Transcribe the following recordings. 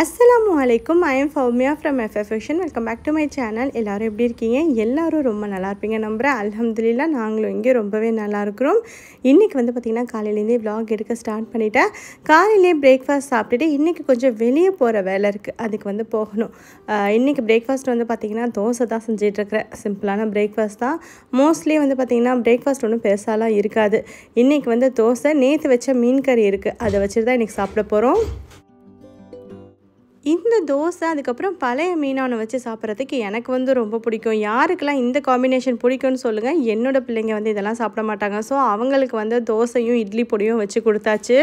Assalamualaikum. I am Faumia from FF Fashion. Welcome back to my channel. எல்லாரும் எப்படி இருக்கீங்க? எல்லாரும் ரொம்ப நல்லா இருப்பீங்க நம்புறேன். அல்ஹம்துலில்லாஹ் நாங்களும் இங்கே ரொம்பவே நல்லா இருக்கிறோம். இன்னைக்கு வந்து பாத்தீங்கன்னா காலையிலேருந்தே vlog எடுக்க ஸ்டார்ட் பண்ணிட்டேன். காலையிலே பிரேக்ஃபாஸ்ட் சாப்பிட்டுட்டு இன்னைக்கு கொஞ்சம் வெளியே போற வேலை இருக்கு. அதுக்கு வந்து போகணும். இன்னைக்கு பிரேக்ஃபாஸ்ட் வந்து பாத்தீங்கன்னா தோசை தான் செஞ்சிட்டு இருக்கேன். சிம்பிளான பிரேக்ஃபாஸ்ட் தான். மோஸ்ட்லி வந்து பாத்தீங்கன்னா பிரேக்ஃபாஸ்ட் ஒன்றும் பெருசாலாம் இருக்காது. இன்னைக்கு வந்து தோசை நேத்து வச்ச மீன் கறி இருக்கு. அதை வச்சுட்டு தான் இன்னைக்கு சாப்பிட போறோம். இந்த தோசை அதுக்கப்புறம் பழைய மீனான வச்சு சாப்பிட்றதுக்கு எனக்கு வந்து ரொம்ப பிடிக்கும். யாருக்கெல்லாம் இந்த காம்பினேஷன் பிடிக்கும்னு சொல்லுங்கள். என்னோடய பிள்ளைங்க வந்து இதெல்லாம் சாப்பிட மாட்டாங்க. ஸோ அவங்களுக்கு வந்து தோசையும் இட்லி பொடியும் வச்சு கொடுத்தாச்சு.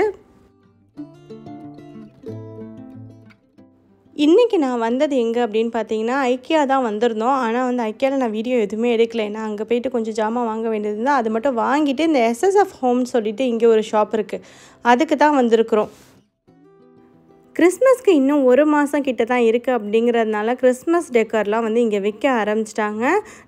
இன்றைக்கி நான் வந்தது எங்கே அப்படின்னு பார்த்தீங்கன்னா ஐக்கியா தான் வந்திருந்தோம். ஆனால் வந்து ஐக்கியாவில் நான் வீடியோ எதுவுமே எடுக்கலை. ஏன்னா அங்கே போய்ட்டு கொஞ்சம் ஜாமான் வாங்க வேண்டியது இருந்தால் அது மட்டும் வாங்கிட்டு இந்த SSF ஹோம்னு சொல்லிட்டு இங்கே ஒரு ஷாப் இருக்குது. அதுக்கு தான் வந்திருக்கிறோம். கிறிஸ்மஸ்க்கு இன்னும் 1 மாதம் கிட்ட தான் இருக்குது. அப்படிங்கிறதுனால கிறிஸ்மஸ் டெக்கர்லாம் வந்து இங்கே விற்க ஆரம்பிச்சிட்டாங்க.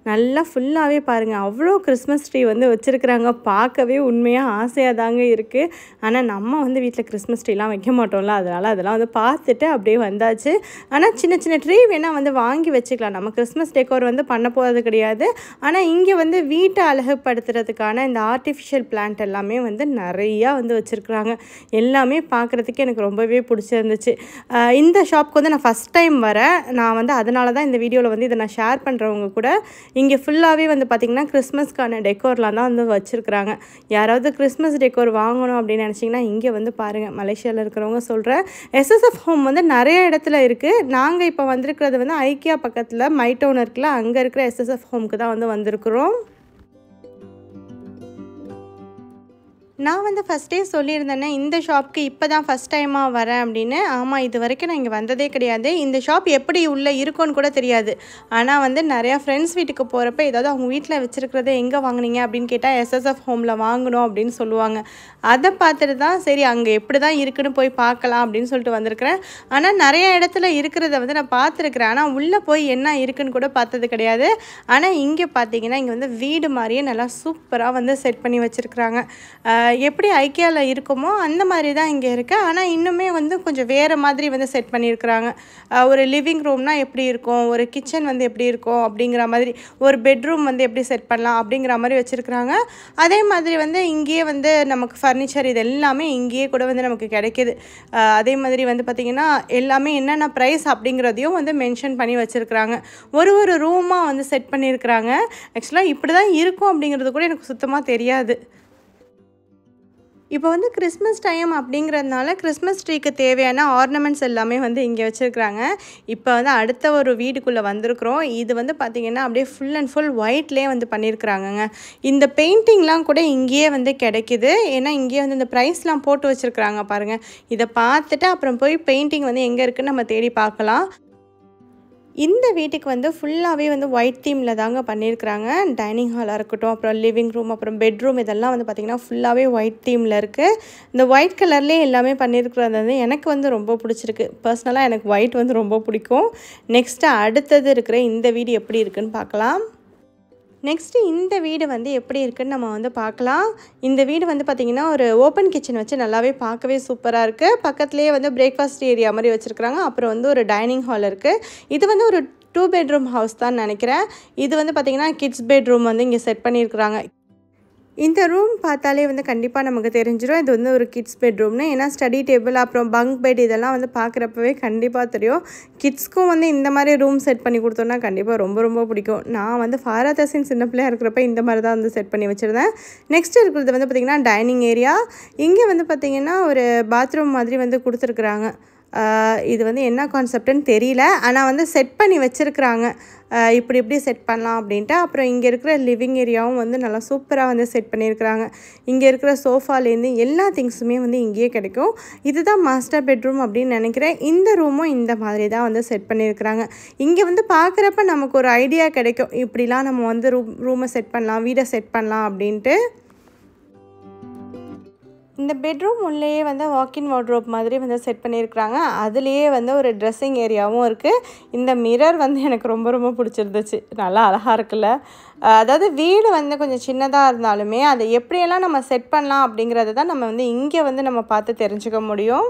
நல்லா ஃபுல்லாகவே பாருங்கள், அவ்வளோ கிறிஸ்மஸ் ட்ரீ வந்து வச்சுருக்குறாங்க. பார்க்கவே உண்மையாக ஆசையாக தாங்க இருக்குது. ஆனால் நம்ம வந்து வீட்டில் கிறிஸ்மஸ் ட்ரீலாம் வைக்க மாட்டோம்ல, அதனால் அதெல்லாம் வந்து பார்த்துட்டு அப்படியே வந்தாச்சு. ஆனால் சின்ன சின்ன ட்ரீ வேணால் வந்து வாங்கி வச்சுக்கலாம். நம்ம கிறிஸ்மஸ் டெக்கோர் வந்து பண்ண போகிறது கிடையாது. ஆனால் இங்கே வந்து வீட்டை அழகுப்படுத்துறதுக்கான இந்த ஆர்டிஃபிஷியல் பிளான்ட் எல்லாமே வந்து நிறையா வந்து வச்சுருக்குறாங்க. எல்லாமே பார்க்குறதுக்கு எனக்கு ரொம்பவே பிடிச்சிருந்துச்சு. இந்த ஷாப்க்கு வந்து நான் ஃபஸ்ட் டைம் வரேன். நான் வந்து அதனால தான் இந்த வீடியோவில் வந்து இதை நான் ஷேர் பண்ணுறவங்க கூட. இங்கே ஃபுல்லாகவே வந்து பார்த்திங்கன்னா கிறிஸ்மஸ்க்கான டெக்கோர்லாம் தான் வந்து வச்சுருக்குறாங்க. யாராவது கிறிஸ்மஸ் டெக்கோர் வாங்கணும் அப்படின்னு நினச்சிங்கன்னா இங்கே வந்து பாருங்கள். மலேசியாவில் இருக்கிறவங்க சொல்கிறேன். SSF ஹோம் வந்து நிறைய இடத்துல இருக்குது. நாங்கள் இப்போ வந்திருக்கிறது வந்து ஐக்கியா பக்கத்தில் மைடவுன் இருக்குல்ல, அங்கே இருக்கிற SSF ஹோமுக்கு தான் வந்து வந்திருக்கிறோம். நான் வந்து ஃபஸ்ட்டே சொல்லியிருந்தேனே இந்த ஷாப்புக்கு இப்போ தான் ஃபஸ்ட் டைமாக வரேன் அப்படின்னு. ஆமாம், இது வரைக்கும் நான் இங்கே வந்ததே கிடையாது. இந்த ஷாப் எப்படி உள்ளே இருக்குன்னு கூட தெரியாது. ஆனால் வந்து நிறையா ஃப்ரெண்ட்ஸ் வீட்டுக்கு போகிறப்ப ஏதாவது அவங்க வீட்டில் வச்சுருக்கிறத எங்கே வாங்கினீங்க அப்படின்னு கேட்டால் SSF ஹோமில் வாங்கணும் அப்படின்னு சொல்லுவாங்க. அதை பார்த்துட்டு தான் சரி அங்கே எப்படி தான் இருக்குன்னு போய் பார்க்கலாம் அப்படின்னு சொல்லிட்டு வந்திருக்கிறேன். ஆனால் நிறைய இடத்துல இருக்கிறத வந்து நான் பார்த்துருக்குறேன். ஆனால் உள்ளே போய் என்ன இருக்குன்னு கூட பார்த்தது கிடையாது. ஆனால் இங்கே பார்த்தீங்கன்னா இங்கே வந்து வீடு மாதிரியே நல்லா சூப்பராக வந்து செட் பண்ணி வச்சுருக்குறாங்க. எப்படி ஐக்கியாவில் இருக்குமோ அந்த மாதிரி தான் இங்கே இருக்குது. ஆனால் இன்னுமே வந்து கொஞ்சம் வேறு மாதிரி வந்து செட் பண்ணியிருக்கிறாங்க. ஒரு லிவிங் ரூம்னால் எப்படி இருக்கும், ஒரு கிச்சன் வந்து எப்படி இருக்கும் அப்படிங்கிற மாதிரி, ஒரு பெட்ரூம் வந்து எப்படி செட் பண்ணலாம் அப்படிங்கிற மாதிரி வச்சுருக்குறாங்க. அதே மாதிரி வந்து இங்கேயே வந்து நமக்கு ஃபர்னிச்சர் இது எல்லாமே இங்கேயே கூட வந்து நமக்கு கிடைக்கிது. அதே மாதிரி வந்து பார்த்திங்கன்னா எல்லாமே என்னென்ன ப்ரைஸ் அப்படிங்கிறதையும் வந்து மென்ஷன் பண்ணி வச்சுருக்குறாங்க. ஒரு ஒரு ரூமாக வந்து செட் பண்ணியிருக்கிறாங்க. ஆக்சுவலாக இப்படி தான் இருக்கும் அப்படிங்கிறது கூட எனக்கு சுத்தமாக தெரியாது. இப்போ வந்து கிறிஸ்மஸ் டைம் அப்படிங்கிறதுனால கிறிஸ்மஸ் ட்ரீக்கு தேவையான ஆர்னமெண்ட்ஸ் எல்லாமே வந்து இங்கே வச்சுருக்குறாங்க. இப்போ வந்து அடுத்த ஒரு வீடுக்குள்ளே வந்திருக்கிறோம். இது வந்து பார்த்திங்கன்னா அப்படியே ஃபுல் அண்ட் ஃபுல் ஒயிட்லேயே வந்து பண்ணியிருக்கிறாங்கங்க. இந்த பெயிண்டிங்லாம் கூட இங்கேயே வந்து கிடைக்கிது. ஏன்னா இங்கேயே வந்து இந்த ப்ரைஸ்லாம் போட்டு வச்சுருக்குறாங்க பாருங்கள். இதை பார்த்துட்டு அப்புறம் போய் பெயிண்டிங் வந்து எங்கே இருக்குதுன்னு நம்ம தேடி பார்க்கலாம். இந்த வீட்டுக்கு வந்து ஃபுல்லாகவே வந்து ஒயிட் தீமில் தாங்க பண்ணியிருக்கிறாங்க. டைனிங் ஹாலாக இருக்கட்டும், அப்புறம் லிவிங் ரூம், அப்புறம் பெட்ரூம், இதெல்லாம் வந்து பார்த்திங்கன்னா ஃபுல்லாகவே ஒயிட் தீமில் இருக்குது. இந்த ஒயிட் கலர்லேயே எல்லாமே பண்ணியிருக்கிறது வந்து எனக்கு வந்து ரொம்ப பிடிச்சிருக்கு. பர்சனலாக எனக்கு ஒயிட் வந்து ரொம்ப பிடிக்கும். நெக்ஸ்ட்டு அடுத்தது இருக்கிற இந்த வீடு எப்படி இருக்குதுன்னு பார்க்கலாம். நெக்ஸ்ட்டு இந்த வீடு வந்து எப்படி இருக்குதுன்னு நம்ம வந்து பார்க்கலாம். இந்த வீடு வந்து பார்த்திங்கன்னா ஒரு ஓப்பன் கிச்சன் வச்சு நல்லாவே பார்க்கவே சூப்பராக இருக்குது. பக்கத்துலேயே வந்து பிரேக்ஃபாஸ்ட் ஏரியா மாதிரி வச்சுருக்குறாங்க. அப்புறம் வந்து ஒரு டைனிங் ஹால் இருக்குது. இது வந்து ஒரு 2 பெட்ரூம் ஹவுஸ் தான் நினைக்கிறேன். இது வந்து பார்த்திங்கன்னா கிட்ஸ் பெட்ரூம் வந்து இங்கே செட் பண்ணியிருக்கிறாங்க. இந்த ரூம் பார்த்தாலே வந்து கண்டிப்பாக நமக்கு தெரிஞ்சிடும் இது வந்து ஒரு கிட்ஸ் பெட்ரூம்னு. ஏன்னா ஸ்டடி டேபிள் அப்புறம் பங்க் பெட் இதெல்லாம் வந்து பார்க்குறப்பவே கண்டிப்பாக தெரியும். கிட்ஸ்க்கும் வந்து இந்த மாதிரி ரூம் செட் பண்ணி கொடுத்தோன்னா கண்டிப்பாக ரொம்ப ரொம்ப பிடிக்கும். நான் வந்து ஃபாராதஸின் சின்ன பிள்ளையாக இருக்கிறப்ப இந்த மாதிரி தான் வந்து செட் பண்ணி வச்சுருந்தேன். நெக்ஸ்ட் இருக்கிறது வந்து பார்த்திங்கன்னா டைனிங் ஏரியா. இங்கே வந்து பார்த்திங்கன்னா ஒரு பாத்ரூம் மாதிரி வந்து கொடுத்துருக்குறாங்க. இது வந்து என்ன கான்செப்ட்னு தெரியல, ஆனால் வந்து செட் பண்ணி வச்சுருக்குறாங்க. இப்படி இப்படி செட் பண்ணலாம் அப்படின்ட்டு. அப்புறம் இங்கே இருக்கிற லிவிங் ஏரியாவும் வந்து நல்லா சூப்பராக வந்து செட் பண்ணியிருக்கிறாங்க. இங்கே இருக்கிற சோஃபாலேருந்து எல்லா திங்ஸுமே வந்து இங்கேயே கிடைக்கும். இதுதான் மாஸ்டர் பெட்ரூம் அப்படின்னு நினைக்கிறேன். இந்த ரூமும் இந்த மாதிரி தான் வந்து செட் பண்ணியிருக்கிறாங்க. இங்கே வந்து பார்க்குறப்ப நமக்கு ஒரு ஐடியா கிடைக்கும், இப்படிலாம் நம்ம வந்து ரூமை செட் பண்ணலாம், வீடை செட் பண்ணலாம் அப்படின்ட்டு. இந்த பெட்ரூம் உள்ளேயே வந்து வாக்கின் வார்ட்ரோப் மாதிரி வந்து செட் பண்ணியிருக்கிறாங்க. அதுலேயே வந்து ஒரு ட்ரெஸ்ஸிங் ஏரியாவும் இருக்குது. இந்த மிரர் வந்து எனக்கு ரொம்ப ரொம்ப பிடிச்சிருந்துச்சு. நல்லா அழகாக இருக்குல்ல. அதாவது வீடு வந்து கொஞ்சம் சின்னதாக இருந்தாலுமே அதை எப்படியெல்லாம் நம்ம செட் பண்ணலாம் அப்படிங்கிறத தான் நம்ம வந்து இங்கே வந்து நம்ம பார்த்து தெரிஞ்சுக்க முடியும்.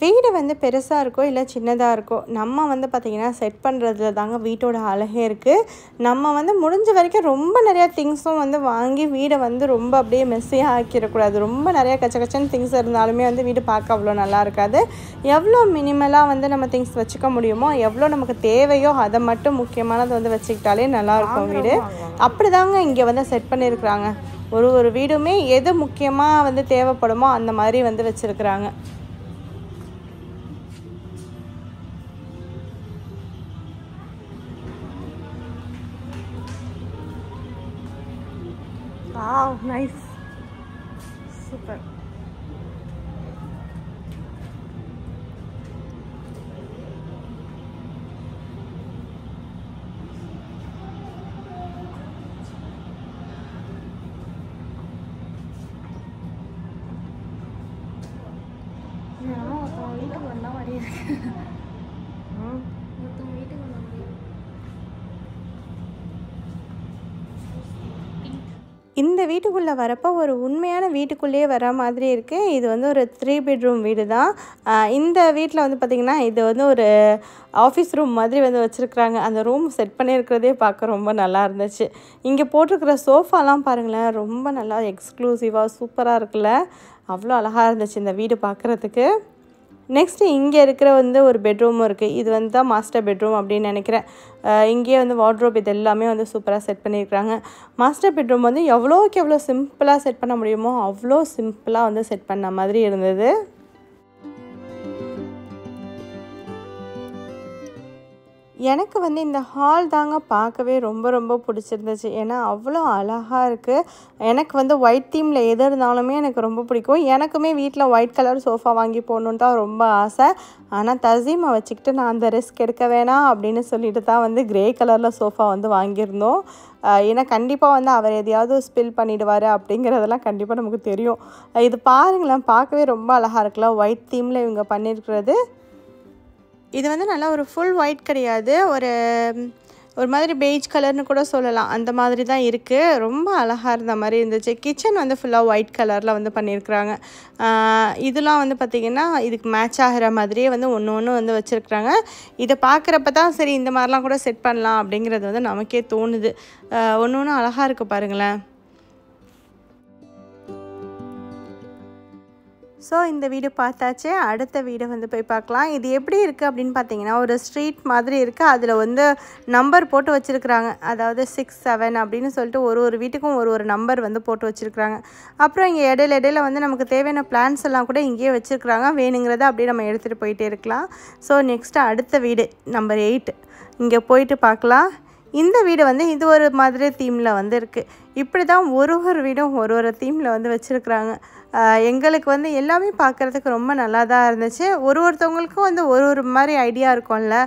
வீடு வந்து பெருசாக இருக்கோ இல்லை சின்னதாக இருக்கோ, நம்ம வந்து பார்த்திங்கன்னா செட் பண்ணுறதுல தாங்க வீட்டோட அழகே இருக்குது. நம்ம வந்து முடிஞ்ச வரைக்கும் ரொம்ப நிறையா திங்ஸும் வந்து வாங்கி வீடை வந்து ரொம்ப அப்படியே மெஸ்ஸியாக ஆக்கிடக்கூடாது. ரொம்ப நிறையா கச்சன்னு திங்ஸ் இருந்தாலுமே வந்து வீடு பார்க்க அவ்வளோ நல்லா இருக்காது. எவ்வளோ மினிமலாக வந்து நம்ம திங்ஸ் வச்சுக்க முடியுமோ, எவ்வளோ நமக்கு தேவையோ அதை மட்டும் முக்கியமானது வந்து வச்சுக்கிட்டாலே நல்லாயிருக்கும் வீடு. அப்படி தாங்க இங்கே வந்து செட் பண்ணியிருக்கிறாங்க. ஒரு வீடுமே எது முக்கியமாக வந்து தேவைப்படுமோ அந்த மாதிரி வந்து வச்சுருக்குறாங்க. Wow, nice. Super. வீட்டுக்கு வந்தா மாதிரி இருக்கு. வீட்டுக்கு வந்த மாதிரி. இந்த வீட்டுக்குள்ளே வரப்போ ஒரு உண்மையான வீட்டுக்குள்ளேயே வர மாதிரி இருக்குது. இது வந்து ஒரு 3 பெட்ரூம் வீடு தான். இந்த வீட்டில் வந்து பார்த்திங்கன்னா இது வந்து ஒரு ஆஃபீஸ் ரூம் மாதிரி வந்து வச்சுருக்குறாங்க. அந்த ரூம் செட் பண்ணியிருக்கிறதே பார்க்க ரொம்ப நல்லா இருந்துச்சு. இங்கே போட்டிருக்கிற சோஃபாலாம் பாருங்களேன், ரொம்ப நல்லா எக்ஸ்க்ளூசிவாக சூப்பராக இருக்குல்ல. அவ்வளோ அழகாக இருந்துச்சு இந்த வீடு பார்க்குறதுக்கு. நெக்ஸ்ட்டு இங்கே இருக்கிற வந்து ஒரு பெட்ரூமும் இருக்குது. இது வந்து தான் மாஸ்டர் பெட்ரூம் அப்படின்னு நினைக்கிறேன். இங்கேயே வந்து வார்ட்ரோப் இது எல்லாமே வந்து சூப்பராக செட் பண்ணியிருக்கிறாங்க. மாஸ்டர் பெட்ரூம் வந்து எவ்வளோக்கு எவ்வளோ சிம்பிளாக செட் பண்ண முடியுமோ அவ்வளோ சிம்பிளாக வந்து செட் பண்ண மாதிரி இருந்தது. எனக்கு வந்து இந்த ஹால் தாங்க பார்க்கவே ரொம்ப ரொம்ப பிடிச்சிருந்துச்சு. ஏன்னா அவ்வளோ அழகாக இருக்குது. எனக்கு வந்து ஒயிட் தீமில் எது இருந்தாலுமே எனக்கு ரொம்ப பிடிக்கும். எனக்குமே வீட்டில் ஒயிட் கலர் சோஃபா வாங்கி போடணுன்னு தான் ரொம்ப ஆசை. ஆனால் தசீமை வச்சுக்கிட்டு நான் அந்த ரிஸ்க் எடுக்க வேணாம் அப்படின்னு சொல்லிட்டு தான் வந்து கிரே கலரில் சோஃபா வந்து வாங்கியிருந்தோம். ஏன்னா கண்டிப்பாக வந்து அவர் எதையாவது ஸ்பில் பண்ணிவிடுவார் அப்படிங்கிறதெல்லாம் கண்டிப்பாக நமக்கு தெரியும். இது பாருங்களேன், பார்க்கவே ரொம்ப அழகாக இருக்குல்ல. ஒயிட் தீமில் இவங்க பண்ணியிருக்கிறது. இது வந்து நல்லா ஒரு ஃபுல் ஒயிட் கிடையாது, ஒரு மாதிரி பெய்ஜ் கலர்னு கூட சொல்லலாம். அந்த மாதிரி தான் இருக்குது. ரொம்ப அழகாக இருந்த மாதிரி இருந்துச்சு. கிச்சன் வந்து ஃபுல்லாக ஒயிட் கலரில் வந்து பண்ணியிருக்கிறாங்க. இதெல்லாம் வந்து பார்த்திங்கன்னா இதுக்கு மேட்ச் ஆகிற மாதிரியே வந்து ஒன்று வந்து வச்சுருக்குறாங்க. இதை பார்க்குறப்ப தான் சரி இந்த மாதிரிலாம் கூட செட் பண்ணலாம் அப்படிங்கிறது வந்து நமக்கே தோணுது. ஒன்று அழகாக இருக்குது பாருங்களேன். ஸோ இந்த வீடு பார்த்தாச்சு. அடுத்த வீடை வந்து போய் பார்க்கலாம். இது எப்படி இருக்குது அப்படின்னு பார்த்தீங்கன்னா ஒரு ஸ்ட்ரீட் மாதிரி இருக்குது. அதில் வந்து நம்பர் போட்டு வச்சுருக்குறாங்க. அதாவது 6, 7 அப்படின்னு சொல்லிட்டு ஒரு வீட்டுக்கும் ஒரு நம்பர் வந்து போட்டு வச்சுருக்குறாங்க. அப்புறம் இங்கே இடையில வந்து நமக்கு தேவையான பிளான்ஸ் எல்லாம் கூட இங்கேயே வச்சுருக்குறாங்க. வேணுங்கிறத அப்படியே நம்ம எடுத்துகிட்டு போயிட்டே இருக்கலாம். ஸோ நெக்ஸ்ட்டு அடுத்த வீடு நம்பர் 8 இங்கே போயிட்டு பார்க்கலாம். இந்த வீடு வந்து இது ஒரு மாதிரி தீமில் வந்து இருக்குது. இப்படி தான் ஒரு வீடும் ஒரு தீமில் வந்து வச்சுருக்குறாங்க. எங்களுக்கு வந்து எல்லாமே பார்க்குறதுக்கு ரொம்ப நல்லா தான் இருந்துச்சு. ஒருத்தவங்களுக்கும் வந்து ஒரு மாதிரி ஐடியா இருக்கும்ல.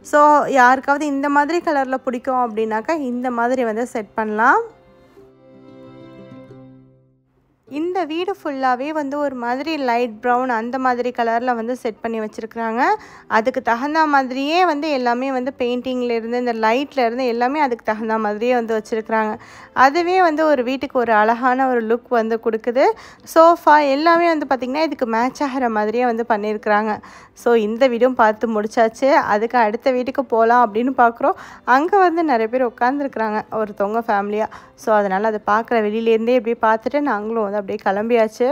ஸோ யாருக்காவது இந்த மாதிரி கலரில் பிடிக்கும் அப்படின்னாக்கா இந்த மாதிரி வந்து செட் பண்ணலாம். இந்த வீடு ஃபுல்லாகவே வந்து ஒரு மாதிரி லைட் ப்ரௌன் அந்த மாதிரி கலரில் வந்து செட் பண்ணி வச்சுருக்குறாங்க. அதுக்கு தகுந்த மாதிரியே வந்து எல்லாமே வந்து பெயிண்டிங்லேருந்து இந்த லைட்லேருந்து எல்லாமே அதுக்கு தகுந்த மாதிரியே வந்து வச்சுருக்குறாங்க. அதுவே வந்து ஒரு வீட்டுக்கு ஒரு அழகான ஒரு லுக் வந்து கொடுக்குது. சோஃபா எல்லாமே வந்து பார்த்திங்கன்னா இதுக்கு மேட்ச் ஆகிற மாதிரியே வந்து பண்ணியிருக்கிறாங்க. ஸோ இந்த வீடும் பார்த்து முடிச்சாச்சு. அதுக்கு அடுத்த வீட்டுக்கு போகலாம் அப்படின்னு பார்க்குறோம். அங்கே வந்து நிறைய பேர் உட்காந்துருக்குறாங்க ஒருத்தவங்க ஃபேமிலியாக. ஸோ அதனால் அதை பார்க்குற வெளியிலேருந்தே இப்படி பார்த்துட்டு நாங்களும் வந்து அப்படியே கிளம்பியாச்சு.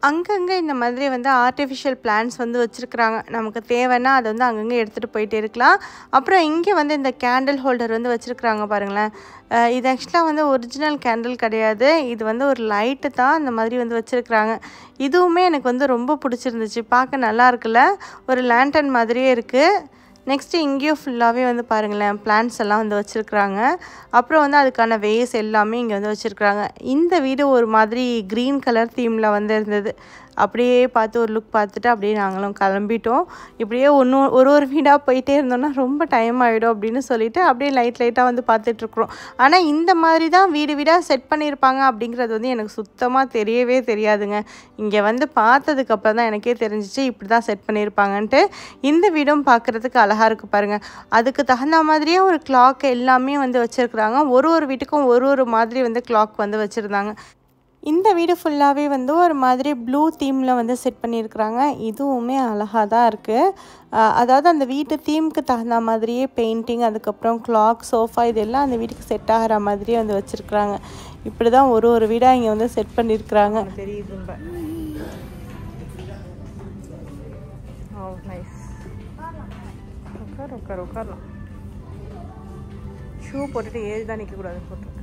அங்கங்கே இந்த மாதிரி வந்து ஆர்டிஃபிஷியல் பிளான்ட்ஸ் வந்து வச்சுருக்குறாங்க. நமக்கு தேவைன்னா அதை வந்து அங்கங்கே எடுத்துகிட்டு போயிட்டு இருக்கலாம். அப்புறம் இங்கே வந்து இந்த கேண்டில் ஹோல்டர் வந்து வச்சுருக்குறாங்க பாருங்களேன். இது ஆக்சுவலாக வந்து ஒரிஜினல் கேண்டில் கிடையாது. இது வந்து ஒரு லைட்டு தான் இந்த மாதிரி வந்து வச்சுருக்குறாங்க. இதுவுமே எனக்கு வந்து ரொம்ப பிடிச்சிருந்துச்சு. பார்க்க நல்லா இருக்குல்ல, ஒரு லேண்டன் மாதிரியே இருக்குது. நெக்ஸ்ட்டு இங்கேயும் ஃபுல்லாகவே வந்து பாருங்களேன் பிளான்ட்ஸ் எல்லாம் வந்து வச்சுருக்குறாங்க. அப்புறம் வந்து அதுக்கான வேஸ் எல்லாமே இங்கே வந்து வச்சுருக்குறாங்க. இந்த வீடு ஒரு மாதிரி க்ரீன் கலர் தீமில் வந்து இருந்தது. அப்படியே பார்த்து ஒரு லுக் பார்த்துட்டு அப்படியே நாங்களும் கிளம்பிட்டோம். இப்படியே ஒரு வீடாக போயிட்டே இருந்தோம்னா ரொம்ப டைம் ஆகிடும் அப்படின்னு சொல்லிட்டு அப்படியே லைட்டாக வந்து பார்த்துட்ருக்குறோம். ஆனால் இந்த மாதிரி தான் வீடாக செட் பண்ணியிருப்பாங்க அப்படிங்கிறது வந்து எனக்கு சுத்தமாக தெரியவே தெரியாதுங்க. இங்கே வந்து பார்த்ததுக்கப்புறம் தான் எனக்கே தெரிஞ்சிச்சு இப்படி தான் செட் பண்ணியிருப்பாங்கன்ட்டு. இந்த வீடும் பார்க்குறதுக்கு அழகாக இருக்குது பாருங்கள். அதுக்கு தகுந்த மாதிரியே ஒரு கிளாக் எல்லாமே வந்து வச்சுருக்குறாங்க. ஒரு வீட்டுக்கும் ஒரு மாதிரி வந்து கிளாக் வந்து வச்சுருந்தாங்க. இந்த வீடு ஃபுல்லாகவே வந்து ஒரு மாதிரி ப்ளூ தீமில் வந்து செட் பண்ணியிருக்கிறாங்க. இதுவுமே அழகாக தான் இருக்குது. அதாவது அந்த வீட்டு தீமுக்கு தகுந்த மாதிரியே பெயிண்டிங், அதுக்கப்புறம் கிளாக், சோஃபா இதெல்லாம் அந்த வீட்டுக்கு செட் ஆகிற மாதிரியே வந்து வச்சுருக்குறாங்க. இப்படி தான் ஒரு வீடாக இங்கே வந்து செட் பண்ணியிருக்கிறாங்க. தெரியுது. உட்காரலாம். ஷூ போட்டுட்டு ஏறி தான் நிற்கக்கூடாது போட்டுருக்கு.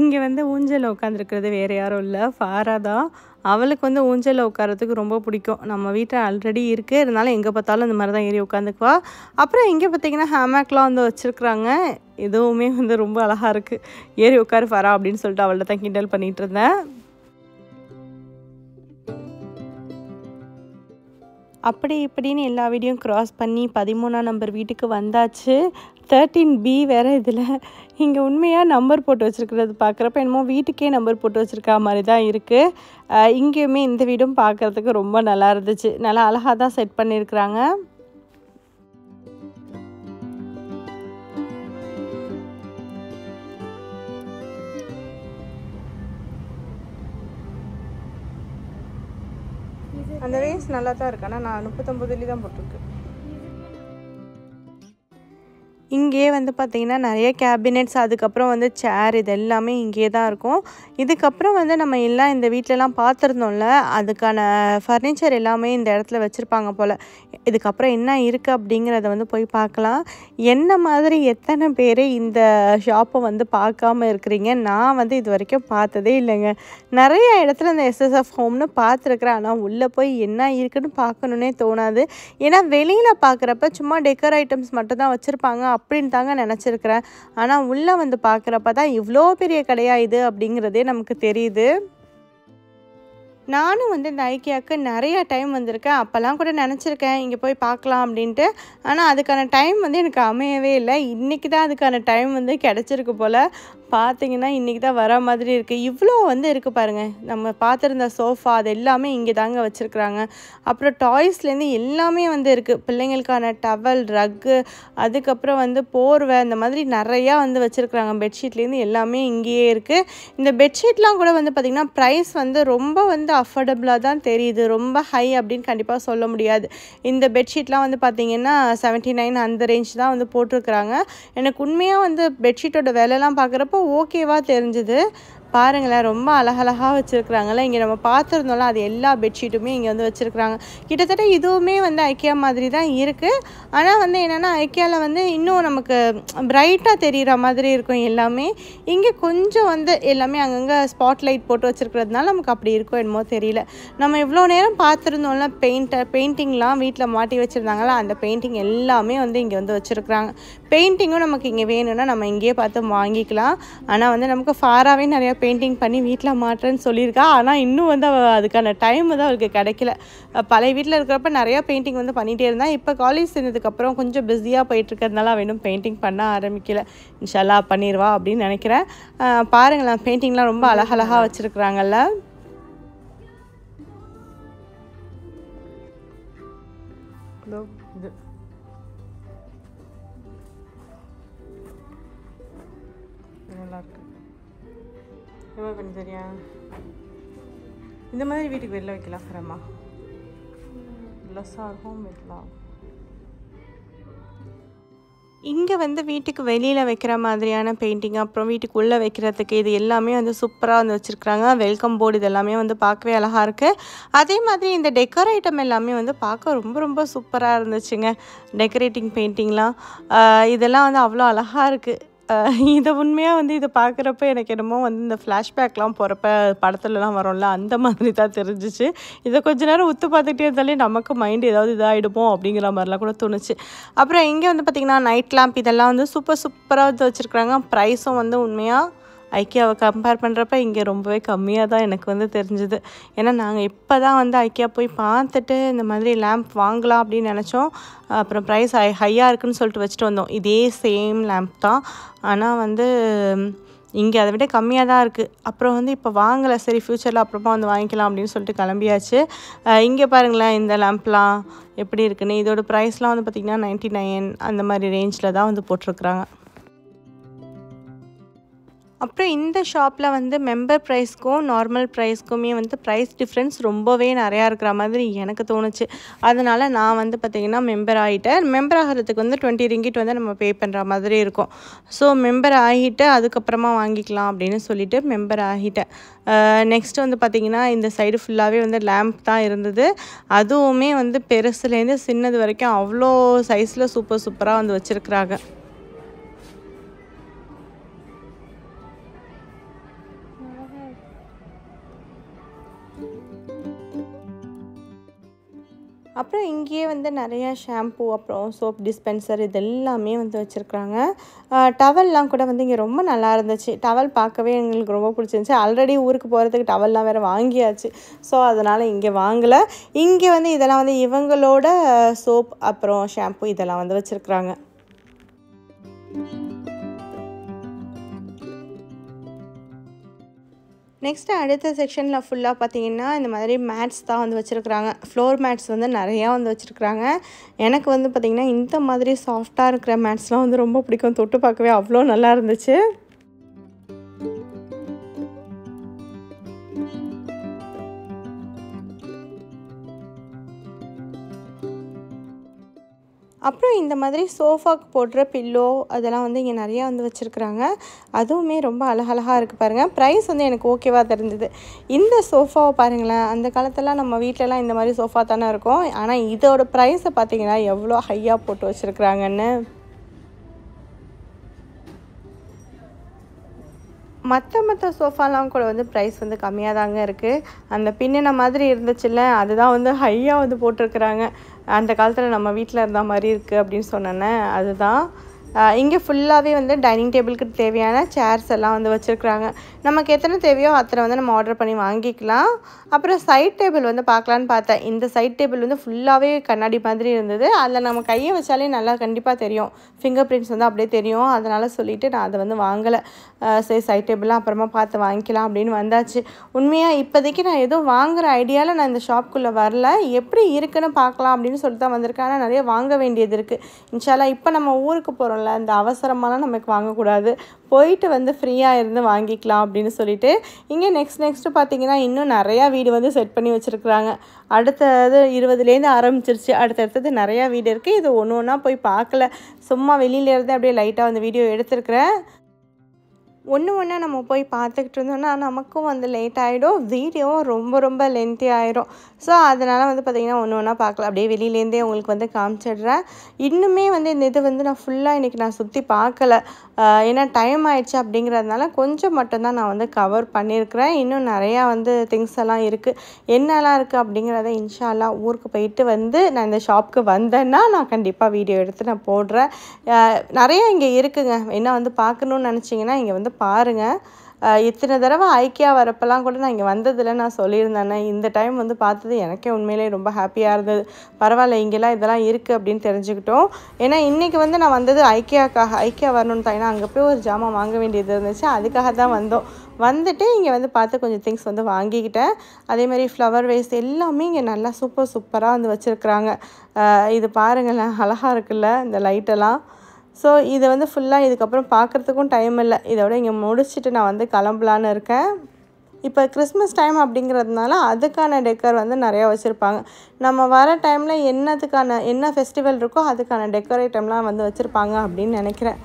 இங்கே வந்து ஊஞ்சலில் உட்காந்துருக்கிறது வேறு யாரும் இல்லை, ஃபாரா தான். அவளுக்கு வந்து ஊஞ்சலில் உட்காரத்துக்கு ரொம்ப பிடிக்கும். நம்ம வீட்டில் ஆல்ரெடி இருக்குது, இருந்தாலும் எங்கே பார்த்தாலும் இந்த மாதிரி தான் ஏறி உட்காந்துக்குவா. அப்புறம் இங்கே பார்த்திங்கன்னா ஹேமேக்லாம் வந்து வச்சுருக்குறாங்க. இதுவுமே வந்து ரொம்ப அழகாக இருக்குது. ஏறி உட்காரு ஃபாரா அப்படின்னு சொல்லிட்டு அவள்கிட்ட தான் கிண்டல் பண்ணிகிட்டு இருந்தேன். அப்படி இப்படின்னு எல்லா வீடியும் க்ராஸ் பண்ணி 13ஆம் நம்பர் வீட்டுக்கு வந்தாச்சு. 13B வேறு. இதில் இங்கே உண்மையாக நம்பர் போட்டு வச்சுருக்கிறது பார்க்குறப்ப என்னமோ வீட்டுக்கே நம்பர் போட்டு வச்சுருக்கா மாதிரி தான் இருக்குது. இங்கேயுமே இந்த வீடும் பார்க்குறதுக்கு ரொம்ப நல்லா இருந்துச்சு. நல்லா அழகாக தான் செட் பண்ணியிருக்கிறாங்க. அந்த வேஸ் நல்லா தான் இருக்கு. ஆனால் நான் 39 தான் போட்டிருக்கு. இங்கே வந்து பார்த்திங்கன்னா நிறைய கேபினெட்ஸ், அதுக்கப்புறம் வந்து சேர், இது எல்லாமே இங்கே தான் இருக்கும். இதுக்கப்புறம் வந்து நம்ம எல்லாம் இந்த வீட்டிலலாம் பார்த்துருந்தோம்ல, அதுக்கான ஃபர்னிச்சர் எல்லாமே இந்த இடத்துல வச்சுருப்பாங்க போல். இதுக்கப்புறம் என்ன இருக்குது அப்படிங்கிறத வந்து போய் பார்க்கலாம். என்ன மாதிரி எத்தனை பேர் இந்த ஷாப்பை வந்து பார்க்காம இருக்கிறீங்க? நான் வந்து இது வரைக்கும் பார்த்ததே இல்லைங்க. நிறைய இடத்துல இந்த எஸ்எஸ்எஃப் ஹோம்னு பார்த்துருக்குறேன். ஆனால் உள்ளே போய் என்ன இருக்குதுன்னு பார்க்கணுன்னே தோணாது. ஏன்னா வெளியில் பார்க்குறப்ப சும்மா டெக்கர் ஐட்டம்ஸ் மட்டும் தான் வச்சுருப்பாங்க அப்படின்னு தாங்க நினச்சிருக்கிறேன். ஆனால் உள்ளே வந்து பார்க்குறப்ப தான் இவ்வளோ பெரிய கடையா இது அப்படிங்கிறதே நமக்கு தெரியுது. நானும் வந்து இந்த ஐக்கியாவுக்கு நிறைய டைம் வந்திருக்கேன். அப்போல்லாம் கூட நினச்சிருக்கேன் இங்கே போய் பார்க்கலாம் அப்படின்ட்டு. ஆனால் அதுக்கான டைம் வந்து எனக்கு அமையவே இல்லை. இன்றைக்கி தான் அதுக்கான டைம் வந்து கிடச்சிருக்கு போல். பார்த்திங்கன்னா இன்றைக்கி தான் வர மாதிரி இருக்குது. இவ்வளோ வந்து இருக்குது பாருங்கள். நம்ம பார்த்துருந்த சோஃபா அது எல்லாமே இங்கே தாங்க வச்சுருக்குறாங்க. அப்புறம் டாய்ஸ்லேருந்து எல்லாமே வந்து இருக்குது. பிள்ளைங்களுக்கான டவல், ரக்கு, அதுக்கப்புறம் வந்து போர்வை, இந்த மாதிரி நிறையா வந்து வச்சுருக்குறாங்க. பெட்ஷீட்லேருந்து எல்லாமே இங்கேயே இருக்குது. இந்த பெட்ஷீட்லாம் கூட வந்து பார்த்திங்கன்னா ப்ரைஸ் வந்து ரொம்ப வந்து அஃபோர்டபுளாக தான் தெரியுது. ரொம்ப ஹை அப்படின்னு கண்டிப்பாக சொல்ல முடியாது. இந்த பெட்ஷீட்லாம் வந்து பார்த்திங்கன்னா 79 அந்த ரேஞ்ச் தான் வந்து போட்டிருக்குறாங்க. எனக்கு உண்மையாக வந்து பெட்ஷீட்டோட விலைலாம் பார்க்குறப்போ ஓகேவாக தெரிஞ்சுது. பாருங்களேன், ரொம்ப அழகழகாக வச்சுருக்குறாங்களே. இங்கே நம்ம பார்த்துருந்தோம்ல, அது எல்லா பெட்ஷீட்டுமே இங்கே வந்து வச்சுருக்குறாங்க. கிட்டத்தட்ட இதுவுமே வந்து ஐக்கியா மாதிரி தான் இருக்குது. ஆனால் வந்து என்னென்னா ஐக்கியாவில் வந்து இன்னும் நமக்கு பிரைட்டாக தெரிகிற மாதிரி இருக்கும் எல்லாமே. இங்கே கொஞ்சம் வந்து எல்லாமே அங்கங்கே ஸ்பாட்லைட் போட்டு வச்சுருக்கிறதுனால நமக்கு அப்படி இருக்கும் என்னமோ தெரியல. நம்ம இவ்வளோ நேரம் பார்த்துருந்தோம்ல பெயிண்டிங்லாம் வீட்டில் மாட்டி வச்சுருந்தாங்களா, அந்த பெயிண்டிங் எல்லாமே வந்து இங்கே வந்து வச்சுருக்குறாங்க. பெயிண்டிங்கும் நமக்கு இங்கே வேணும்னா நம்ம இங்கேயே பார்த்து வாங்கிக்கலாம். ஆனால் வந்து நமக்கு ஃபாராகவே நிறையா பெயிண்டிங் பண்ணி வீட்டில் மாட்டுறேன்னு சொல்லியிருக்கா. ஆனால் இன்னும் வந்து அதுக்கான டைம் தான் அவளுக்கு கிடைக்கல. பழைய வீட்டில் இருக்கிறப்ப நிறையா பெயிண்டிங் வந்து பண்ணிகிட்டே இருந்தால். இப்போ காலேஜ் சேர்ந்ததுக்கப்புறம் கொஞ்சம் பிஸியாக போயிட்டுருக்கிறதுனால அவள் இன்னும் பெயிண்டிங் பண்ண ஆரம்பிக்கல. இன்ஷால்லா பண்ணிடுவா அப்படின்னு நினைக்கிறேன். பாருங்களேன், பெயிண்டிங்லாம் ரொம்ப அழகழகாக வச்சுருக்குறாங்கல்ல. இது நல்லாயிருக்கு. எவ்வளோ பண்ணி தெரியா? இந்த மாதிரி வீட்டுக்கு வெளில வைக்கலாம் ஹரமா, ப்ளஸ்ஸாக இருக்கும் வைக்கலாம். இங்கே வந்து வீட்டுக்கு வெளியில் வைக்கிற மாதிரியான பெயிண்டிங், அப்புறம் வீட்டுக்குள்ளே வைக்கிறதுக்கு இது எல்லாமே வந்து சூப்பராக வந்து வச்சுருக்குறாங்க. வெல்கம் போர்டு இது எல்லாமே வந்து பார்க்கவே அழகாக இருக்குது. அதே மாதிரி இந்த டெக்கர் ஐட்டம் எல்லாமே வந்து பார்க்க ரொம்ப ரொம்ப சூப்பராக இருந்துச்சுங்க. டெக்கரேட்டிங் பெயிண்டிங்லாம் இதெல்லாம் வந்து அவ்வளோ அழகாக இருக்குது. இதை உண்மையாக வந்து இதை பார்க்குறப்ப எனக்கு என்னமோ வந்து இந்த ஃப்ளாஷ்பேக்லாம் போகிறப்ப படத்துலலாம் வரும்ல, அந்த மாதிரி தான் தெரிஞ்சிச்சு. இதை கொஞ்ச நேரம் உத்து பார்த்துக்கிட்டே இருந்தாலே நமக்கு மைண்டு ஏதாவது இதாகிடுமோ அப்படிங்கிற மாதிரிலாம் கூட தோணுச்சு. அப்புறம் இங்கே வந்து பார்த்திங்கன்னா நைட் லேம்ப் இதெல்லாம் வந்து சூப்பராக வந்து வச்சுருக்குறாங்க. ப்ரைஸும் வந்து உண்மையாக ஐக்கியாவை கம்பேர் பண்ணுறப்ப இங்கே ரொம்பவே கம்மியாக தான் எனக்கு வந்து தெரிஞ்சுது. ஏன்னா நாங்கள் இப்போ தான் வந்து ஐக்கியா போய் பார்த்துட்டு இந்த மாதிரி லேம்ப் வாங்கலாம் அப்படின்னு நினச்சோம். அப்புறம் ப்ரைஸ் ஹையாக இருக்குதுன்னு சொல்லிட்டு வச்சுட்டு வந்தோம். இதே சேம் லேம்ப் தான், ஆனால் வந்து இங்கே அதை விட கம்மியாக தான் இருக்குது. அப்புறம் வந்து இப்போ வாங்கலை, சரி ஃப்யூச்சரில் அப்புறமா வந்து வாங்கிக்கலாம் அப்படின்னு சொல்லிட்டு கிளம்பியாச்சு. இங்கே பாருங்களேன் இந்த லேம்ப்லாம் எப்படி இருக்குன்னு. இதோட ப்ரைஸ்லாம் வந்து பார்த்திங்கன்னா 99 அந்த மாதிரி ரேஞ்சில் தான் வந்து போட்டிருக்குறாங்க. அப்புறம் இந்த ஷாப்பில் வந்து மெம்பர் ப்ரைஸ்க்கும் நார்மல் ப்ரைஸ்க்குமே வந்து ப்ரைஸ் டிஃப்ரென்ஸ் ரொம்பவே நிறையா இருக்கிற மாதிரி எனக்கு தோணுச்சு. அதனால் நான் வந்து பார்த்திங்கன்னா மெம்பர் ஆகிட்டேன். மெம்பர் ஆகிறதுக்கு வந்து 20 ரிங்கிட் வந்து நம்ம பே பண்ணுற மாதிரி இருக்கும். ஸோ மெம்பர் ஆகிட்டு அதுக்கப்புறமா வாங்கிக்கலாம் அப்படின்னு சொல்லிட்டு மெம்பர் ஆகிட்டேன். நெக்ஸ்ட்டு வந்து பார்த்திங்கன்னா இந்த சைடு ஃபுல்லாகவே வந்து லேம்ப் தான் இருந்தது. அதுவுமே வந்து பெருசுலேருந்து சின்னது வரைக்கும் அவ்வளோ சைஸில் சூப்பராக வந்து வச்சுருக்குறாங்க. அப்புறம் இங்கேயே வந்து நிறையா ஷாம்பூ, அப்புறம் சோப் டிஸ்பென்சர் இது எல்லாமே வந்து வச்சுருக்குறாங்க. டவல்லாம் கூட வந்து இங்கே ரொம்ப நல்லா இருந்துச்சு. டவல் பார்க்கவே எங்களுக்கு ரொம்ப பிடிச்சிருந்துச்சி. ஆல்ரெடி ஊருக்கு போகிறதுக்கு டவல்லாம் வேறு வாங்கியாச்சு. ஸோ அதனால் இங்கே வாங்கலை. இங்கே வந்து இதெல்லாம் வந்து இவங்களோட சோப் அப்புறம் ஷாம்பூ இதெல்லாம் வந்து வச்சுருக்குறாங்க. நெக்ஸ்ட்டு அடுத்த செக்ஷனில் ஃபுல்லாக பார்த்திங்கன்னா இந்த மாதிரி மேட்ஸ் தான் வந்து வச்சுருக்குறாங்க. ஃப்ளோர் மேட்ஸ் வந்து நிறையா வந்து வச்சுருக்குறாங்க. எனக்கு வந்து பார்த்திங்கன்னா இந்த மாதிரி சாஃப்டாக இருக்கிற மேட்ஸ்லாம் வந்து ரொம்ப பிடிக்கும். தொட்டு பார்க்கவே அவ்வளோ நல்லா இருந்துச்சு. அப்புறம் இந்த மாதிரி சோஃபாவுக்கு போடுற பில்லோ அதெல்லாம் வந்து இங்கே நிறையா வந்து வச்சுருக்குறாங்க. அதுவுமே ரொம்ப அழகழகாக இருக்குது பாருங்கள். ப்ரைஸ் வந்து எனக்கு ஓகேவாக தெரிஞ்சுது. இந்த சோஃபாவை பாருங்களேன், அந்த காலத்துலலாம் நம்ம வீட்டிலலாம் இந்த மாதிரி சோஃபா தானே இருக்கும். ஆனால் இதோட ப்ரைஸை பார்த்தீங்கன்னா எவ்வளோ ஹையாக போட்டு வச்சுருக்குறாங்கன்னு. மற்ற சோஃபாலாம் கூட வந்து ப்ரைஸ் வந்து கம்மியாக தாங்க இருக்குது. அந்த பின்னின மாதிரி இருந்துச்சுல்ல, அதுதான் வந்து ஹையாக வந்து போட்டிருக்குறாங்க. அந்த காலத்தில் நம்ம வீட்டில் இருந்த மாதிரி இருக்குது அப்படின்னு சொன்னேன்னே, அதுதான். இங்கே ஃபுல்லாகவே வந்து டைனிங் டேபிளுக்கு தேவையான சேர்ஸ் எல்லாம் வந்து வச்சுருக்குறாங்க. நமக்கு எத்தனை தேவையோ அத்தனை வந்து நம்ம ஆர்டர் பண்ணி வாங்கிக்கலாம். அப்புறம் சைட் டேபிள் வந்து பார்க்கலான்னு பார்த்தேன். இந்த சைட் டேபிள் வந்து ஃபுல்லாகவே கண்ணாடி மாதிரி இருந்தது. அதில் நம்ம கையை வச்சாலே நல்லா கண்டிப்பாக தெரியும். ஃபிங்கர் பிரிண்ட்ஸ் வந்து அப்படியே தெரியும். அதனால் சொல்லிவிட்டு நான் அதை வந்து வாங்கலை. சரி சைட் டேபிள்லாம் அப்புறமா பார்த்து வாங்கிக்கலாம் அப்படின்னு வந்தாச்சு. உண்மையாக இப்போதைக்கு நான் எதுவும் வாங்குகிற ஐடியாவில் நான் இந்த ஷாப்புக்குள்ளே வரல. எப்படி இருக்குன்னு பார்க்கலாம் அப்படின்னு சொல்லிட்டு தான் வந்திருக்கேன். ஆனால் நிறைய வாங்க வேண்டியது இருக்குது. இன்ஷால்லா இப்போ நம்ம ஊருக்கு போகிறோம்ல, இந்த அவசரமாலாம் நமக்கு வாங்கக்கூடாது. போயிட்டு வந்து ஃப்ரீயாக இருந்து வாங்கிக்கலாம் அப்படின்னு சொல்லிட்டு இங்கே நெக்ஸ்ட்டு பார்த்தீங்கன்னா இன்னும் நிறையா வீடு வந்து செட் பண்ணி வச்சுருக்குறாங்க. அடுத்தது 20லேருந்து ஆரம்பிச்சிருச்சு. அடுத்தடுத்தது நிறையா வீடு இருக்குது. இது ஒன்று ஒன்றா போய் பார்க்கல. சும்மா வெளியிலேருந்து அப்படியே லைட்டாக வந்து வீடியோ எடுத்துருக்குறேன். ஒன்று ஒன்றா நம்ம போய் பார்த்துக்கிட்டு இருந்தோம்னா நமக்கும் வந்து லேட் ஆகிடும், வீடியோவும் ரொம்ப ரொம்ப லென்த்தி ஆகிடும். ஸோ அதனால் வந்து பார்த்திங்கன்னா ஒன்று ஒன்றா பார்க்கலாம். அப்படியே வெளியிலேருந்தே உங்களுக்கு வந்து காமிச்சிடுறேன். இன்னுமே வந்து இந்த இது வந்து நான் ஃபுல்லாக இன்றைக்கி நான் சுற்றி பார்க்கல. ஏன்னா டைம் ஆயிடுச்சு அப்படிங்கிறதுனால கொஞ்சம் மட்டும்தான் நான் வந்து கவர் பண்ணியிருக்கிறேன். இன்னும் நிறையா வந்து திங்ஸ் எல்லாம் இருக்குது. என்னெல்லாம் இருக்குது அப்படிங்கிறத இன்ஷா அல்லாஹ் ஊருக்கு போயிட்டு வந்து நான் இந்த ஷாப்புக்கு வந்தேன்னா நான் கண்டிப்பாக வீடியோ எடுத்து நான் போடுறேன். நிறையா இங்கே இருக்குங்க. என்ன வந்து பார்க்கணுன்னு நினச்சிங்கன்னா இங்கே வந்து பாருங்கள். இத்தனை தடவை ஐக்கியா வரப்பெல்லாம் கூட நான் இங்கே வந்ததில்லை நான் சொல்லியிருந்தேனே. இந்த டைம் வந்து பார்த்தது எனக்கே உண்மையிலே ரொம்ப ஹாப்பியாக இருந்தது. பரவாயில்ல, இங்கெல்லாம் இதெல்லாம் இருக்குது அப்படின்னு தெரிஞ்சுக்கிட்டோம். ஏன்னா இன்றைக்கி வந்து நான் வந்தது ஐக்கியா வரணுன்னு தான். ஏன்னா அங்கே போய் ஒரு ஜாமான் வாங்க வேண்டியது இருந்துச்சு, அதுக்காக தான் வந்தோம். வந்துட்டு இங்கே வந்து பார்த்து கொஞ்சம் திங்ஸ் வந்து வாங்கிக்கிட்டேன். அதேமாதிரி ஃப்ளவர் வேஸ் எல்லாமே இங்கே நல்லா சூப்பராக வந்து வச்சுருக்குறாங்க. இது பாருங்களேன், அழகாக இருக்குல்ல இந்த லைட்டெல்லாம். ஸோ இதை வந்து ஃபுல்லாக இதுக்கப்புறம் பார்க்குறதுக்கும் டைம் இல்லை. இதோட இங்கே முடிச்சுட்டு நான் வந்து கிளம்பலான்னு இருக்கேன். இப்போ கிறிஸ்மஸ் டைம் அப்படிங்கிறதுனால அதுக்கான டெக்கர் வந்து நிறையா வச்சுருப்பாங்க. நம்ம வர டைமில் என்ன ஃபெஸ்டிவல் இருக்கோ அதுக்கான டெக்கரேட்டம்லாம் வந்து வச்சுருப்பாங்க அப்படின்னு நினைக்கிறேன்.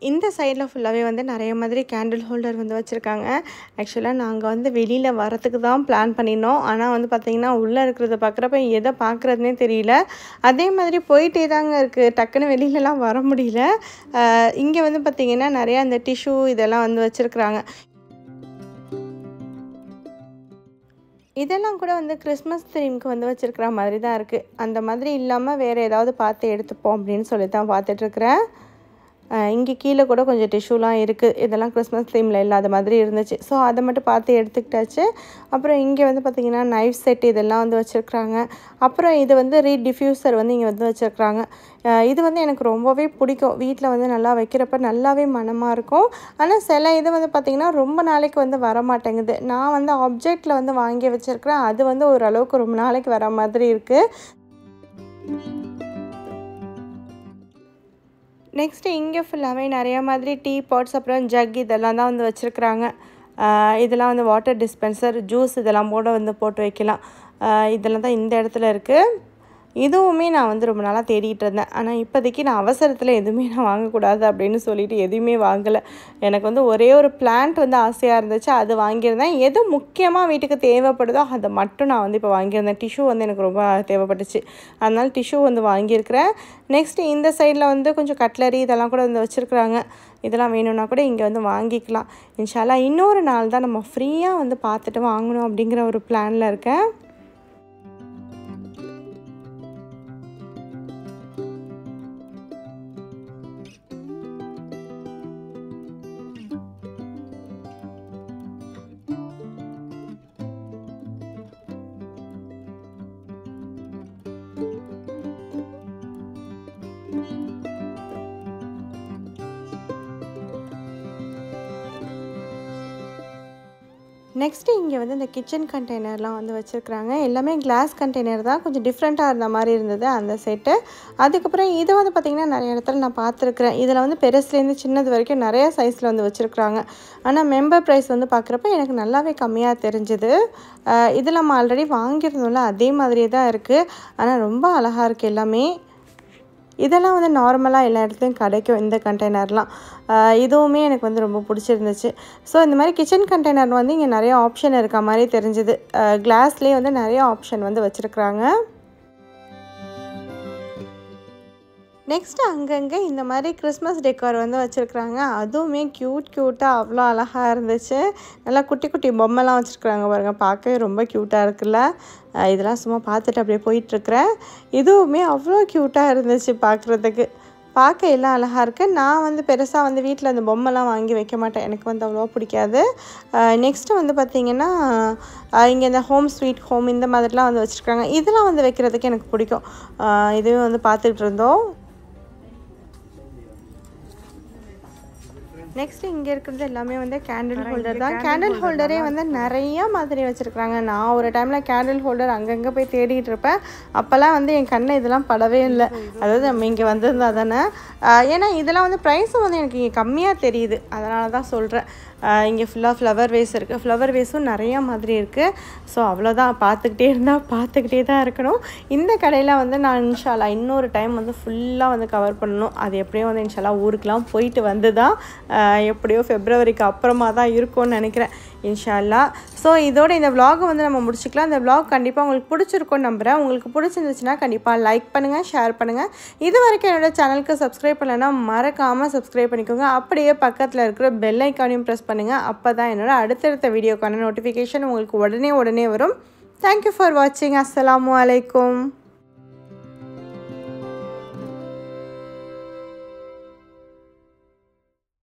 இந்த சைடில் ஃபுல்லாகவே வந்து நிறைய மாதிரி கேண்டில் ஹோல்டர் வந்து வச்சுருக்காங்க. ஆக்சுவலாக நாங்கள் வந்து வெளியில் வரத்துக்கு தான் பிளான் பண்ணினோம். ஆனால் வந்து பார்த்திங்கன்னா உள்ளே இருக்கிறத பார்க்குறப்ப எதை பார்க்குறதுனே தெரியல. அதே மாதிரி போயிட்டே தாங்க இருக்குது, டக்குன்னு வெளியிலலாம் வர முடியல. இங்கே வந்து பார்த்திங்கன்னா நிறையா இந்த டிஷ்யூ இதெல்லாம் வந்து வச்சுருக்குறாங்க. இதெல்லாம் கூட வந்து கிறிஸ்மஸ் தீம்க்கு வந்து வச்சுருக்கிற மாதிரி தான் இருக்குது. அந்த மாதிரி இல்லாமல் வேறு ஏதாவது பார்த்து எடுத்துப்போம் அப்படின்னு சொல்லி தான் பார்த்துட்ருக்குறேன். இங்கே கீழே கூட கொஞ்சம் டிஷ்யூலாம் இருக்குது. இதெல்லாம் கிறிஸ்மஸ் தீமில் இல்லாத மாதிரி இருந்துச்சு. ஸோ அதை மட்டும் பார்த்து எடுத்துக்கிட்டாச்சு. அப்புறம் இங்கே வந்து பார்த்திங்கன்னா நைஃப் செட் இதெல்லாம் வந்து வச்சுருக்குறாங்க. அப்புறம் இது வந்து டிஃப்யூசர் வந்து இங்கே வந்து வச்சுருக்குறாங்க. இது வந்து எனக்கு ரொம்பவே பிடிக்கும். வீட்டில் வந்து நல்லா வைக்கிறப்ப நல்லாவே மணமாக இருக்கும். ஆனால் சில இது வந்து பார்த்திங்கன்னா ரொம்ப நாளைக்கு வந்து வர மாட்டேங்குது. நான் வந்து ஆப்ஜெக்டில் வந்து வாங்கி வச்சுருக்கிறேன். அது வந்து ஓரளவுக்கு ரொம்ப நாளைக்கு வர மாதிரி இருக்குது. நெக்ஸ்ட்டு இங்கே ஃபுல்லாகவே நிறையா மாதிரி டீ பாட்ஸ் அப்புறம் ஜக் இதெல்லாம் தான் வந்து வச்சுருக்குறாங்க. இதெல்லாம் வந்து வாட்டர் டிஸ்பென்சர், ஜூஸ் இதெல்லாம் கூட வந்து போட்டு வைக்கலாம். இதெல்லாம் தான் இந்த இடத்துல இருக்குது. இதுவுமே நான் வந்து ரொம்ப நாளாக தேடிட்டு இருந்தேன். ஆனால் இப்போதைக்கு நான் அவசரத்தில் எதுவுமே நான் வாங்கக்கூடாது அப்படின்னு சொல்லிட்டு எதுவுமே வாங்கலை. எனக்கு வந்து ஒரே ஒரு பிளான்ட் வந்து ஆசையாக இருந்துச்சு, அது வாங்கியிருந்தேன். எது முக்கியமாக வீட்டுக்கு தேவைப்படுதோ அதை மட்டும் நான் வந்து இப்போ வாங்கியிருந்தேன். டிஷ்யூ வந்து எனக்கு ரொம்ப தேவைப்பட்டுச்சு, அதனால் டிஷ்யூ வந்து வாங்கியிருக்கிறேன். நெக்ஸ்ட்டு இந்த சைடில் வந்து கொஞ்சம் கட்லரி இதெல்லாம் கூட வந்து வச்சுருக்குறாங்க. இதெல்லாம் வேணும்னா கூட இங்கே வந்து வாங்கிக்கலாம். இன்ஷா அல்லாஹ் இன்னொரு நாள் தான் நம்ம ஃப்ரீயாக வந்து பார்த்துட்டு வாங்கணும் அப்படிங்கிற ஒரு பிளானில் இருக்கேன். நெக்ஸ்ட்டு இங்கே வந்து இந்த கிச்சன் கண்டெய்னர்லாம் வந்து வச்சுருக்குறாங்க. எல்லாமே கிளாஸ் கண்டெய்னர் தான், கொஞ்சம் டிஃப்ரெண்ட்டாக இருந்த மாதிரி இருந்தது அந்த செட்டு. அதுக்கப்புறம் இதை வந்து பார்த்திங்கன்னா நிறைய இடத்துல நான் பார்த்துருக்குறேன். இதில் வந்து பெருசுலேருந்து சின்னது வரைக்கும் நிறையா சைஸில் வந்து வச்சுருக்குறாங்க. ஆனால் மெம்பர் ப்ரைஸ் வந்து பார்க்குறப்ப எனக்கு நல்லாவே கம்மியாக தெரிஞ்சுது. இதில் நம்ம ஆல்ரெடி வாங்கியிருந்தோம்ல அதே மாதிரியே தான் இருக்குது. ஆனால் ரொம்ப அழகாக இருக்குது எல்லாமே. இதெல்லாம் வந்து நார்மலாக எல்லா இடத்துலையும் கிடைக்கும் இந்த கண்டெய்னர்லாம். இதுவுமே எனக்கு வந்து ரொம்ப பிடிச்சிருந்துச்சு. ஸோ இந்த மாதிரி கிச்சன் கண்டெய்னர் வந்து இங்கே நிறைய ஆப்ஷன் இருக்க மாதிரி தெரிஞ்சுது. கிளாஸ்லேயே வந்து நிறைய ஆப்ஷன் வந்து வச்சுருக்குறாங்க. நெக்ஸ்ட்டு அங்கங்கே இந்த மாதிரி கிறிஸ்மஸ் டெக்கார் வந்து வச்சுருக்குறாங்க. அதுவுமே க்யூட்டாக அவ்வளோ அழகாக இருந்துச்சு. நல்லா குட்டி குட்டி பொம்மைலாம் வச்சுருக்குறாங்க பாருங்கள், பார்க்கவே ரொம்ப க்யூட்டாக இருக்குல்ல. இதெல்லாம் சும்மா பார்த்துட்டு அப்படியே போயிட்டுருக்குறேன். இதுவுமே அவ்வளோ க்யூட்டாக இருந்துச்சு பார்க்குறதுக்கு. பார்க்க எல்லாம் அழகாக இருக்குது. நான் வந்து பெருசாக வந்து வீட்டில் அந்த பொம்மைலாம் வாங்கி வைக்க மாட்டேன், எனக்கு வந்து அவ்வளோவா பிடிக்காது. நெக்ஸ்ட்டு வந்து பார்த்திங்கன்னா இங்கே இந்த ஹோம் ஸ்வீட் ஹோம் இந்த மாதிரிலாம் வந்து வச்சுருக்காங்க. இதெல்லாம் வந்து வைக்கிறதுக்கு எனக்கு பிடிக்கும். இதுவே வந்து பார்த்துக்கிட்டு இருந்தோம். நெக்ஸ்ட்டு இங்கே இருக்கிறது எல்லாமே வந்து கேண்டில் ஹோல்டர் தான். கேண்டில் ஹோல்டரே வந்து நிறையா மாதிரி வச்சுருக்குறாங்க. நான் ஒரு டைமில் கேண்டில் ஹோல்டர் அங்கங்கே போய் தேடிகிட்டு இருப்பேன். அப்போல்லாம் வந்து என் கண்ணை இதெல்லாம் படவே இல்லை. அதாவது நம்ம இங்கே வந்திருந்தா தானே. ஏன்னா இதெல்லாம் வந்து ப்ரைஸும் வந்து எனக்கு இங்கே கம்மியாக தெரியுது, அதனால தான் சொல்கிறேன். இங்கே ஃபுல்லாக ஃப்ளவர் வேஸ் இருக்குது. ஃப்ளவர் வேஸும் நிறையா மாதிரி இருக்குது. ஸோ அவ்வளோதான், பார்த்துக்கிட்டே தான் இருக்கணும். இந்த கடையில் வந்து நான் இன்ஷா அல்லாஹ் இன்னொரு டைம் வந்து ஃபுல்லாக வந்து கவர் பண்ணணும். அது எப்படியோ வந்து இன்ஷா அல்லாஹ் ஊருக்கெலாம் போயிட்டு வந்து தான் எப்படியோ ஃபெப்ரவரிக்கு அப்புறமா தான் இருக்கும்னு நினைக்கிறேன் இன்ஷா அல்லாஹ். ஸோ இதோட இந்த vlog வந்து நம்ம முடிச்சுக்கலாம். இந்த vlog கண்டிப்பாக உங்களுக்கு பிடிச்சிருக்கும்னு நம்புகிறேன். உங்களுக்கு பிடிச்சிருந்துச்சுன்னா கண்டிப்பாக லைக் பண்ணுங்கள், ஷேர் பண்ணுங்கள். இது வரைக்கும் என்னோட சேனலுக்கு சப்ஸ்கிரைப் பண்ணலைன்னா மறக்காமல் சப்ஸ்கிரைப் பண்ணிக்கோங்க. அப்படியே பக்கத்தில் இருக்கிற பெல் ஐக்கானையும் ப்ரெஸ் பண்ணுங்கள். அப்போ தான் என்னோட அடுத்தடுத்த வீடியோக்கான நோட்டிஃபிகேஷன் உங்களுக்கு உடனே வரும். தேங்க்யூ ஃபார் வாட்சிங். அஸ்ஸலாமு அலைக்கும்.